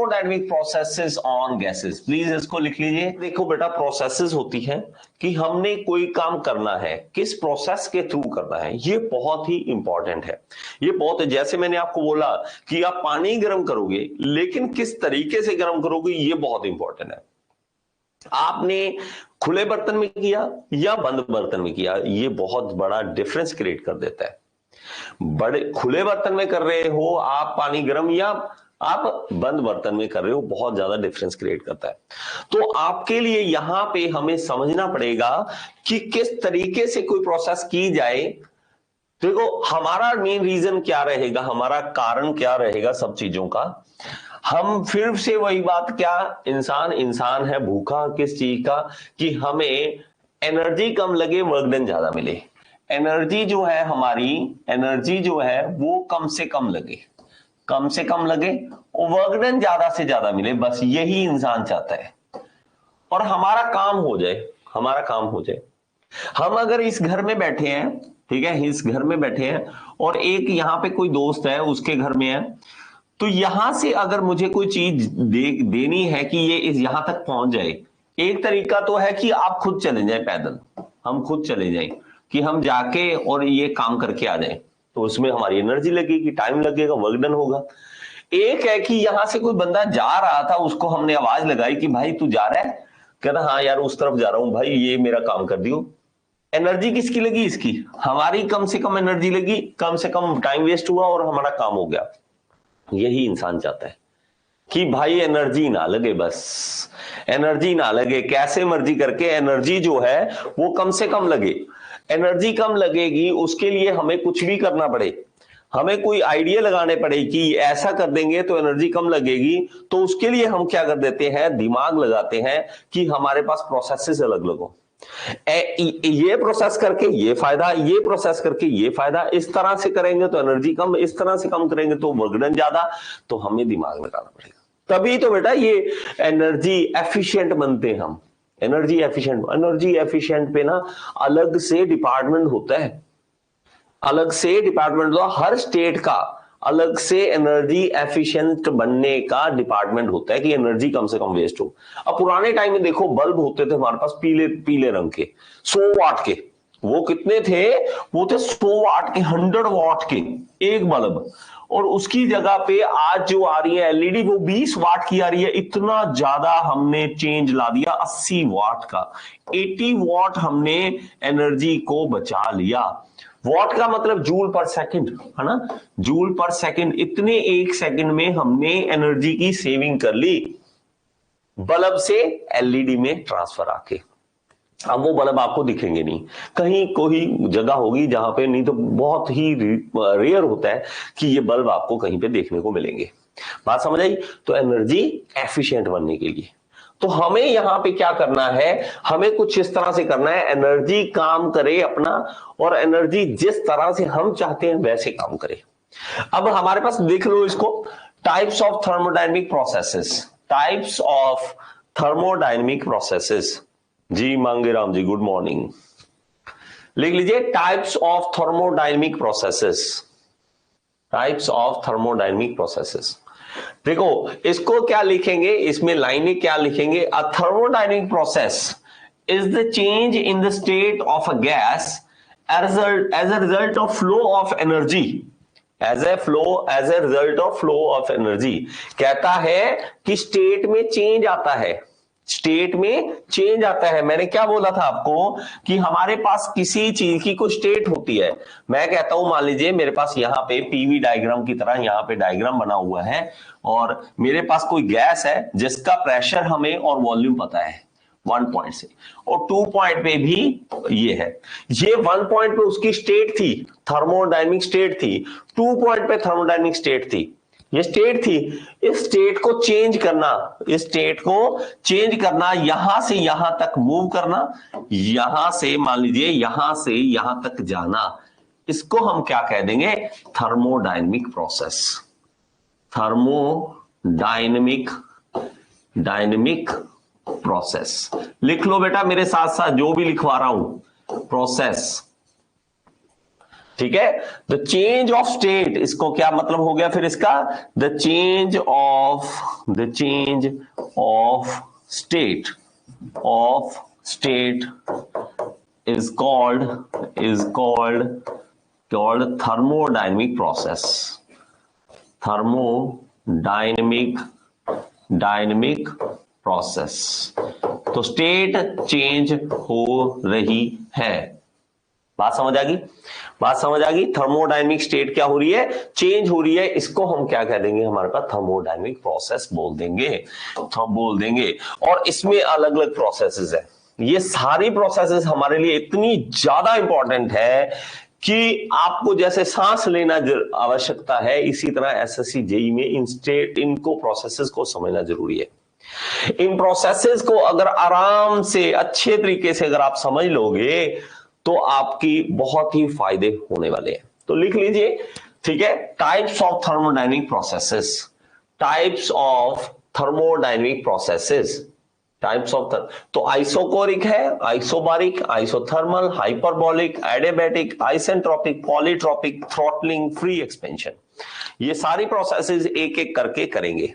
Thermodynamic processes on gases, please इसको लिख लीजिए। देखो बेटा, प्रोसेसेस होती है कि हमने कोई काम करना है, किस प्रोसेस के थ्रू करना है, ये बहुत ही इंपॉर्टेंट है। ये बहुत, जैसे मैंने आपको बोला कि आप पानी गर्म करोगे, लेकिन किस तरीके से गर्म करोगे ये बहुत इंपॉर्टेंट है। आपने खुले बर्तन में किया या बंद बर्तन में किया, ये बहुत बड़ा डिफरेंस क्रिएट कर देता है। बड़े खुले बर्तन में कर रहे हो आप पानी गर्म, या आप बंद बर्तन में कर रहे हो, बहुत ज्यादा डिफरेंस क्रिएट करता है। तो आपके लिए यहां पे हमें समझना पड़ेगा कि किस तरीके से कोई प्रोसेस की जाए। देखो, हमारा मेन रीजन क्या रहेगा, हमारा कारण क्या रहेगा सब चीजों का। हम फिर से वही बात, क्या इंसान है भूखा किस चीज का, कि हमें एनर्जी कम लगे, वर्क डन ज्यादा मिले। एनर्जी जो है हमारी, एनर्जी जो है वो कम से कम लगे, कम से कम लगे, और वर्क डन ज्यादा से ज्यादा मिले, बस यही इंसान चाहता है। और हमारा काम हो जाए, हमारा काम हो जाए। हम अगर इस घर में बैठे हैं, ठीक है, इस घर में बैठे हैं, और एक यहां पे कोई दोस्त है उसके घर में है, तो यहां से अगर मुझे कोई चीज देनी है कि ये इस यहां तक पहुंच जाए, एक तरीका तो है कि आप खुद चले जाएं पैदल, हम खुद चले जाएं, कि हम जाके और ये काम करके आ जाएं, तो उसमें हमारी एनर्जी लगेगी, टाइम लगेगा, वर्क डन होगा। एक है कि यहां से कोई बंदा जा रहा था, उसको हमने आवाज लगाई कि भाई तू जा रहा है, कहना हाँ यार उस तरफ जा रहा हूं भाई, ये मेरा काम कर दियो। एनर्जी किसकी लगी, इसकी, हमारी कम से कम एनर्जी लगी, कम से कम टाइम वेस्ट हुआ और हमारा काम हो गया। यही इंसान चाहता है कि भाई एनर्जी ना लगे, बस एनर्जी ना लगे, कैसे मर्जी करके एनर्जी जो है वो कम से कम लगे। एनर्जी कम लगेगी, उसके लिए हमें कुछ भी करना पड़े, हमें कोई आइडिया लगाने पड़े कि ऐसा कर देंगे तो एनर्जी कम लगेगी, तो उसके लिए हम क्या कर देते हैं, दिमाग लगाते हैं कि हमारे पास प्रोसेसेस अलग अलग हो, ये प्रोसेस करके ये फायदा, ये प्रोसेस करके ये फायदा, इस तरह से करेंगे तो एनर्जी कम, इस तरह से कम करेंगे तो वर्क डन ज्यादा। तो हमें दिमाग लगाना पड़ेगा, तभी तो बेटा ये एनर्जी एफिशिएंट बनते हैं हम। एनर्जी एफिशिएंट पे ना अलग से डिपार्टमेंट होता है, अलग से डिपार्टमेंट, तो हर स्टेट का अलग से एनर्जी एफिशिएंट बनने का डिपार्टमेंट होता है कि एनर्जी कम से कम वेस्ट हो। अब पुराने टाइम में देखो, बल्ब होते थे हमारे पास पीले पीले रंग के, 100 वाट के, वो कितने थे, वो थे 100 वाट के, 100 वाट के एक बल्ब, और उसकी जगह पे आज जो आ रही है एलईडी वो 20 वाट की आ रही है। इतना ज्यादा हमने चेंज ला दिया, 80 वाट का, 80 वाट हमने एनर्जी को बचा लिया। वॉट का मतलब जूल पर सेकंड, है ना, जूल पर सेकंड, इतने एक सेकंड में हमने एनर्जी की सेविंग कर ली बल्ब से एलईडी में ट्रांसफर आके। अब वो बल्ब आपको दिखेंगे नहीं, कहीं कोई जगह होगी जहां पे, नहीं तो बहुत ही रेयर होता है कि ये बल्ब आपको कहीं पे देखने को मिलेंगे। बात समझ आई? तो एनर्जी एफिशिएंट बनने के लिए तो हमें यहां पे क्या करना है, हमें कुछ इस तरह से करना है, एनर्जी काम करे अपना, और एनर्जी जिस तरह से हम चाहते हैं वैसे काम करे। अब हमारे पास देख लो इसको, types of thermodynamic processes, types of thermodynamic processes. जी मांगेराम जी, गुड मॉर्निंग। लिख लीजिए, types of thermodynamic processes, types of thermodynamic processes. देखो इसको क्या लिखेंगे, इसमें लाइनें क्या लिखेंगे, a thermodynamic process is the change in the state of a gas as a result of flow of energy, as a result of flow of energy. कहता है कि स्टेट में चेंज आता है, स्टेट में चेंज आता है। मैंने क्या बोला था आपको कि हमारे पास किसी चीज की कोई स्टेट होती है। मैं कहता हूं, मान लीजिए मेरे पास यहाँ पे पीवी डायग्राम की तरह यहाँ पे डायग्राम बना हुआ है, और मेरे पास कोई गैस है जिसका प्रेशर हमें और वॉल्यूम पता है 1 पॉइंट से, और 2 पॉइंट पे भी ये है। ये 1 पॉइंट पे उसकी स्टेट थी, थर्मोडायनेमिक स्टेट थी, 2 पॉइंट पे थर्मोडायनेमिक स्टेट थी, ये स्टेट थी। इस स्टेट को चेंज करना, इस स्टेट को चेंज करना, यहां से यहां तक मूव करना, यहां से मान लीजिए यहां से यहां तक जाना, इसको हम क्या कह देंगे, thermodynamic process. Thermodynamic dynamic process लिख लो बेटा मेरे साथ साथ, जो भी लिखवा रहा हूं, प्रोसेस। ठीक है, द चेंज ऑफ स्टेट, इसको क्या मतलब हो गया फिर इसका, the change of state is called thermodynamic process. thermodynamic process. तो स्टेट चेंज हो रही है, बात समझ आ गई। थर्मोडायनेमिक स्टेट क्या हो रही है, चेंज हो रही है, इसको हम क्या कह देंगे, हमारे पास थर्मोडायनेमिक प्रोसेस बोल देंगे। और इसमें अलग अलग प्रोसेसेस है, ये सारी प्रोसेसेस हमारे लिए इतनी ज्यादा इंपॉर्टेंट है कि आपको जैसे सांस लेना आवश्यकता है, इसी तरह एसएससी जेईई में इनको प्रोसेसेस को समझना जरूरी है। इन प्रोसेसेस को अगर आराम से अच्छे तरीके से अगर आप समझ लोगे तो आपकी बहुत ही फायदे होने वाले हैं। तो लिख लीजिए, ठीक है, टाइप्स ऑफ थर्मोडायनेमिक प्रोसेसेस, तो आइसोकोरिक है, isobaric, isothermal, hyperbolic, adiabatic, isentropic, polytropic, throttling, free expansion, ये सारी प्रोसेसेस एक एक करके करेंगे।